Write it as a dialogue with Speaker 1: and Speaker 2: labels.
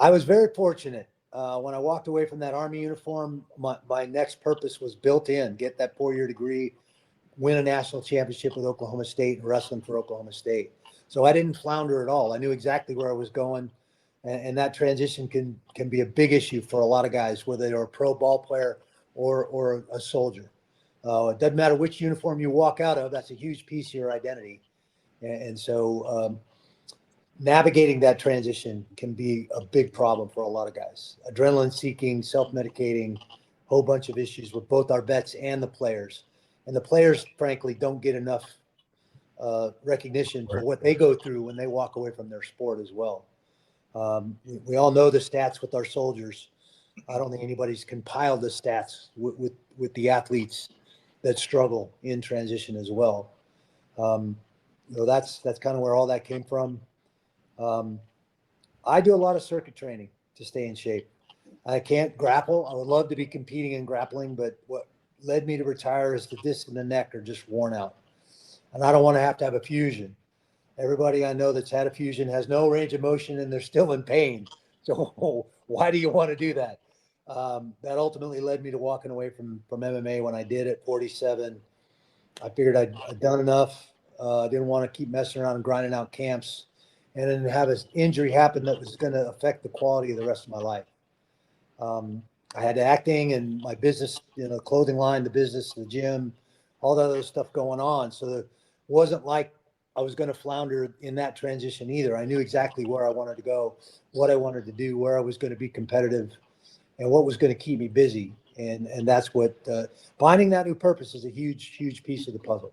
Speaker 1: I was very fortunate. When I walked away from that Army uniform, my next purpose was built in: get that 4-year degree, win a national championship with Oklahoma State, and wrestling for Oklahoma State. So I didn't flounder at all. I knew exactly where I was going, and that transition can be a big issue for a lot of guys, whether they're a pro ball player or a soldier. It doesn't matter which uniform you walk out of; that's a huge piece of your identity. And so navigating that transition can be a big problem for a lot of guys. Adrenaline seeking, self-medicating, whole bunch of issues with both our vets and the players. And the players, frankly, don't get enough recognition for what they go through when they walk away from their sport as well. We all know the stats with our soldiers. I don't think anybody's compiled the stats with the athletes that struggle in transition as well. That's kind of where all that came from. I do a lot of circuit training to stay in shape. I can't grapple. I would love to be competing in grappling, but what led me to retire is the disc and the neck are just worn out. And I don't want to have a fusion. Everybody I know that's had a fusion has no range of motion and they're still in pain. So why do you want to do that? That ultimately led me to walking away from MMA when I did at 47. I figured I'd done enough. I didn't want to keep messing around and grinding out camps and then have an injury happen that was going to affect the quality of the rest of my life. I had acting and my business, clothing line, the business, the gym, all that other stuff going on. So it wasn't like I was going to flounder in that transition either. I knew exactly where I wanted to go, what I wanted to do, where I was going to be competitive, and what was going to keep me busy. And that's what finding that new purpose is a huge, huge piece of the puzzle.